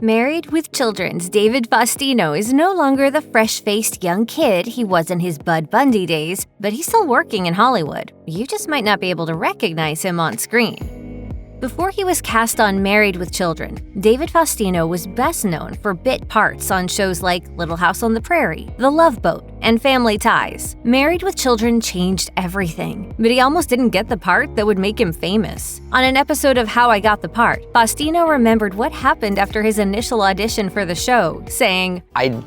Married with Children's David Faustino is no longer the fresh-faced young kid he was in his Bud Bundy days, but he's still working in Hollywood. You just might not be able to recognize him on screen. Before he was cast on Married with Children, David Faustino was best known for bit parts on shows like Little House on the Prairie, The Love Boat, and Family Ties. Married with Children changed everything, but he almost didn't get the part that would make him famous. On an episode of How I Got the Part, Faustino remembered what happened after his initial audition for the show, saying, "I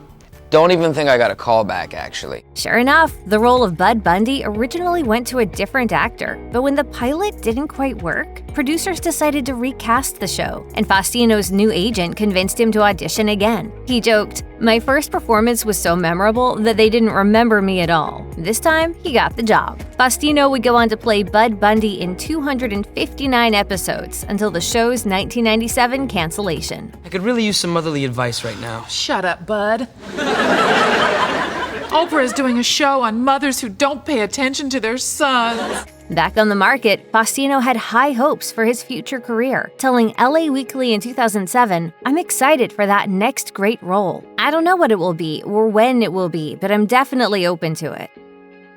don't even think I got a call back, actually." Sure enough, the role of Bud Bundy originally went to a different actor, but when the pilot didn't quite work, producers decided to recast the show, and Faustino's new agent convinced him to audition again. He joked, "My first performance was so memorable that they didn't remember me at all. This time, he got the job." Faustino would go on to play Bud Bundy in 259 episodes until the show's 1997 cancellation. I could really use some motherly advice right now. Shut up, Bud. Oprah is doing a show on mothers who don't pay attention to their sons. Back on the market, Faustino had high hopes for his future career, telling LA Weekly in 2007, "I'm excited for that next great role. I don't know what it will be or when it will be, but I'm definitely open to it."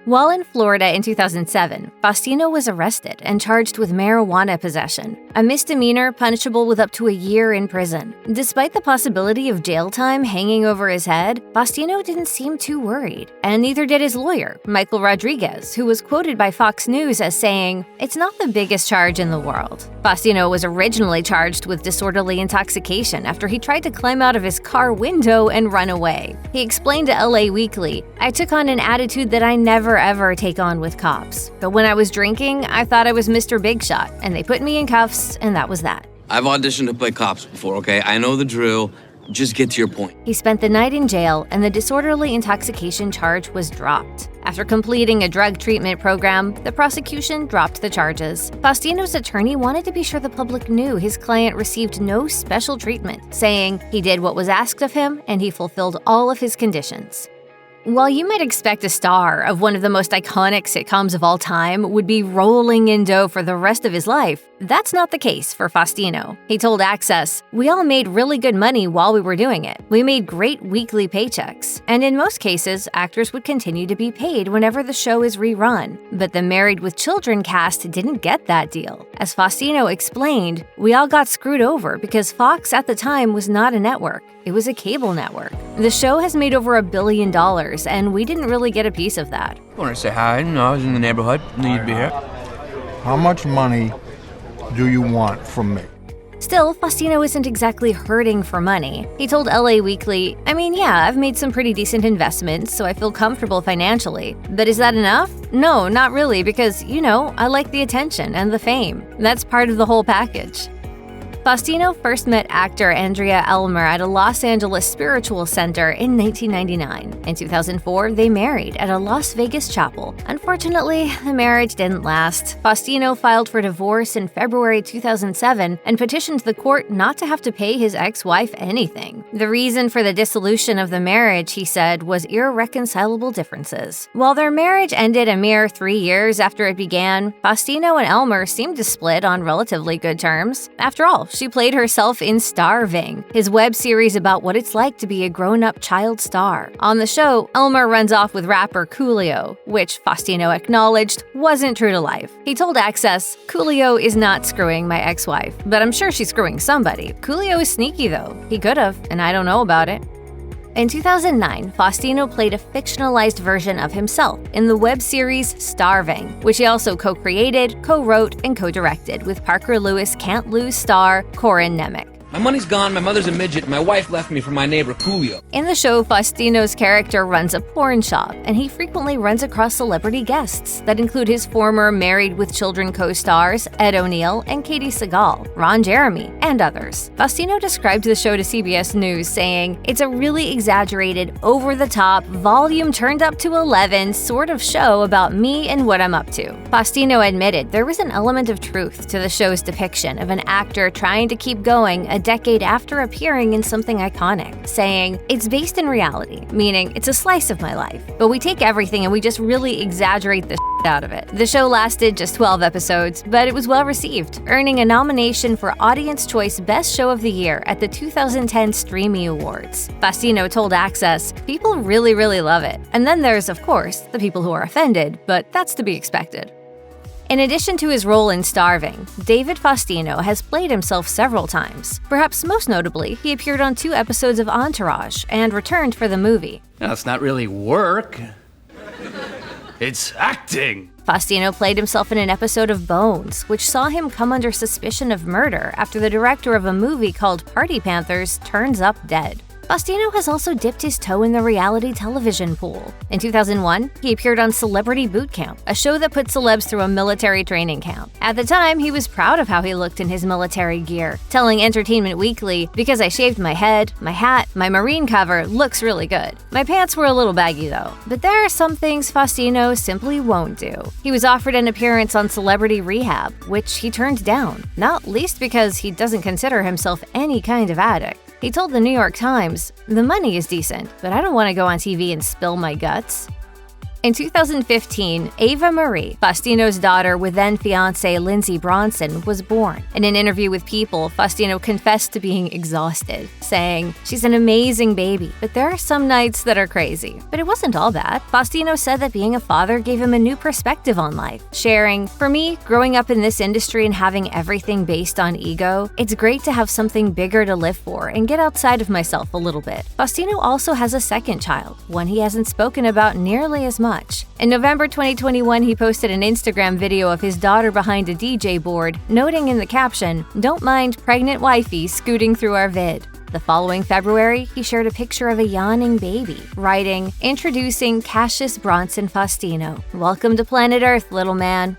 While in Florida in 2007, Faustino was arrested and charged with marijuana possession, a misdemeanor punishable with up to a year in prison. Despite the possibility of jail time hanging over his head, Faustino didn't seem too worried, and neither did his lawyer, Michael Rodriguez, who was quoted by Fox News as saying, "It's not the biggest charge in the world." Faustino was originally charged with disorderly intoxication after he tried to climb out of his car window and run away. He explained to LA Weekly, "I took on an attitude that I never ever take on with cops. But when I was drinking, I thought I was Mr. Big Shot, and they put me in cuffs, and that was that." I've auditioned to play cops before, okay? I know the drill. Just get to your point. He spent the night in jail, and the disorderly intoxication charge was dropped. After completing a drug treatment program, the prosecution dropped the charges. Faustino's attorney wanted to be sure the public knew his client received no special treatment, saying he did what was asked of him and he fulfilled all of his conditions. While you might expect a star of one of the most iconic sitcoms of all time would be rolling in dough for the rest of his life, that's not the case for Faustino. He told Access, "We all made really good money while we were doing it. We made great weekly paychecks. And in most cases, actors would continue to be paid whenever the show is rerun. But the Married with Children cast didn't get that deal. As Faustino explained, we all got screwed over because Fox at the time was not a network. It was a cable network. The show has made over $1 billion, and we didn't really get a piece of that." I want to say hi. I was in the neighborhood. Knew you'd be here. How much money do you want from me? Still, Faustino isn't exactly hurting for money. He told LA Weekly, "I mean, yeah, I've made some pretty decent investments, so I feel comfortable financially. But is that enough? No, not really, because, I like the attention and the fame. That's part of the whole package." Faustino first met actor Andrea Elmer at a Los Angeles spiritual center in 1999. In 2004, they married at a Las Vegas chapel. Unfortunately, the marriage didn't last. Faustino filed for divorce in February 2007 and petitioned the court not to have to pay his ex-wife anything. The reason for the dissolution of the marriage, he said, was irreconcilable differences. While their marriage ended a mere 3 years after it began, Faustino and Elmer seemed to split on relatively good terms. After all, she played herself in Star-ving, his web series about what it's like to be a grown-up child star. On the show, Elmer runs off with rapper Coolio, which Faustino acknowledged wasn't true to life. He told Access, "Coolio is not screwing my ex-wife, but I'm sure she's screwing somebody. Coolio is sneaky though. He could have, and I don't know about it." In 2009, Faustino played a fictionalized version of himself in the web series Star-ving, which he also co-created, co-wrote, and co-directed with Parker Lewis Can't Lose star Corin Nemec. My money's gone, my mother's a midget, and my wife left me for my neighbor Coolio. In the show, Faustino's character runs a porn shop, and he frequently runs across celebrity guests that include his former Married with Children co-stars Ed O'Neill and Katie Sagal, Ron Jeremy, and others. Faustino described the show to CBS News, saying, "It's a really exaggerated, over-the-top, volume turned up to 11 sort of show about me and what I'm up to." Faustino admitted there was an element of truth to the show's depiction of an actor trying to keep going a decade after appearing in something iconic, saying, "It's based in reality, meaning it's a slice of my life, but we take everything and we just really exaggerate the out of it. The show lasted just 12 episodes, but it was well received, earning a nomination for Audience Choice Best Show of the Year at the 2010 Streamy Awards. Faustino told Access, "People really love it." And then there's, of course, the people who are offended, but that's to be expected. In addition to his role in Star-ving, David Faustino has played himself several times. Perhaps most notably, he appeared on 2 episodes of Entourage and returned for the movie. Now, it's not really work. It's acting. Faustino played himself in an episode of Bones, which saw him come under suspicion of murder after the director of a movie called Party Panthers turns up dead. Faustino has also dipped his toe in the reality television pool. In 2001, he appeared on Celebrity Boot Camp, a show that put celebs through a military training camp. At the time, he was proud of how he looked in his military gear, telling Entertainment Weekly, "Because I shaved my head, my hat, my marine cover looks really good. My pants were a little baggy though." But there are some things Faustino simply won't do. He was offered an appearance on Celebrity Rehab, which he turned down, not least because he doesn't consider himself any kind of addict. He told the New York Times, "The money is decent, but I don't want to go on TV and spill my guts." In 2015, Ava Marie, Faustino's daughter with then-fiancé Lindsey Bronson, was born. In an interview with People, Faustino confessed to being exhausted, saying, "She's an amazing baby, but there are some nights that are crazy." But it wasn't all bad. Faustino said that being a father gave him a new perspective on life, sharing, "For me, growing up in this industry and having everything based on ego, it's great to have something bigger to live for and get outside of myself a little bit." Faustino also has a second child, one he hasn't spoken about nearly as much. In November 2021, he posted an Instagram video of his daughter behind a DJ board, noting in the caption, "Don't mind pregnant wifey scooting through our vid." The following February, he shared a picture of a yawning baby, writing, "Introducing Cassius Bronson Faustino. Welcome to planet Earth, little man."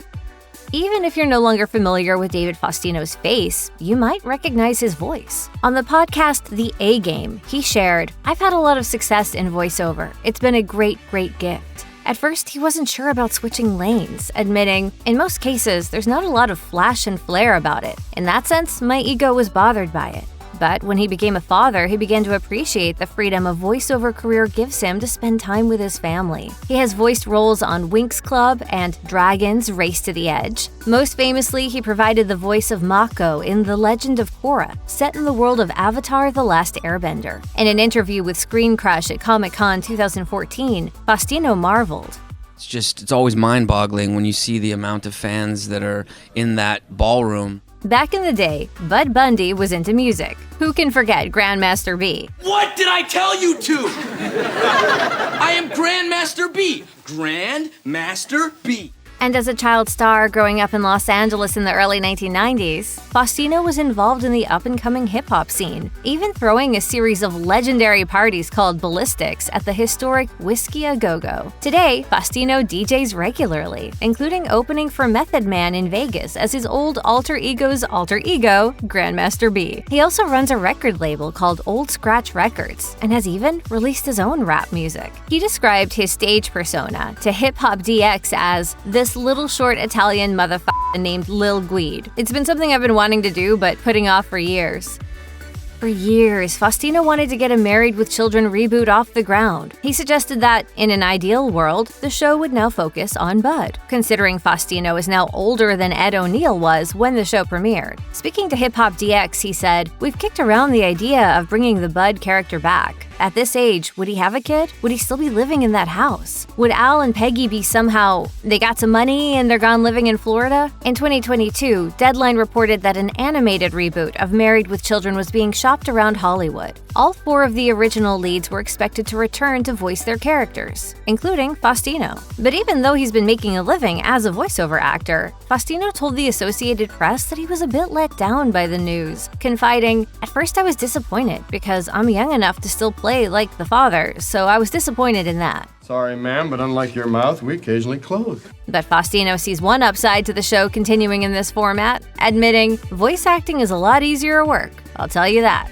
Even if you're no longer familiar with David Faustino's face, you might recognize his voice. On the podcast The A-Game, he shared, "I've had a lot of success in voiceover. It's been a great gift." At first, he wasn't sure about switching lanes, admitting, "In most cases, there's not a lot of flash and flare about it. In that sense, my ego was bothered by it." But when he became a father, he began to appreciate the freedom a voiceover career gives him to spend time with his family. He has voiced roles on Winx Club and Dragon's Race to the Edge. Most famously, he provided the voice of Mako in The Legend of Korra, set in the world of Avatar: The Last Airbender. In an interview with Screen Crush at Comic-Con 2014, Faustino marveled, It's always mind-boggling when you see the amount of fans that are in that ballroom. Back in the day, Bud Bundy was into music. Who can forget Grandmaster B? What did I tell you to? I am Grandmaster B. Grandmaster B. And as a child star growing up in Los Angeles in the early 1990s, Faustino was involved in the up-and-coming hip-hop scene, even throwing a series of legendary parties called Ballistics at the historic Whiskey A Go-Go. Today, Faustino DJs regularly, including opening for Method Man in Vegas as his old alter ego's alter ego, Grandmaster B. He also runs a record label called Old Scratch Records and has even released his own rap music. He described his stage persona to Hip Hop DX as this little short Italian motherfucker named Lil Guide. It's been something I've been wanting to do but putting off for years. For years, Faustino wanted to get a Married with Children reboot off the ground. He suggested that, in an ideal world, the show would now focus on Bud, considering Faustino is now older than Ed O'Neill was when the show premiered. Speaking to Hip Hop DX, he said, "We've kicked around the idea of bringing the Bud character back. At this age, would he have a kid? Would he still be living in that house? Would Al and Peggy be somehow, they got some money and they're gone living in Florida?" In 2022, Deadline reported that an animated reboot of Married with Children was being shopped around Hollywood. All 4 of the original leads were expected to return to voice their characters, including Faustino. But even though he's been making a living as a voiceover actor, Faustino told the Associated Press that he was a bit let down by the news, confiding, "At first I was disappointed because I'm young enough to still play like the father, so I was disappointed in that." Sorry, ma'am, but unlike your mouth, we occasionally close. But Faustino sees one upside to the show continuing in this format, admitting, "Voice acting is a lot easier work, I'll tell you that."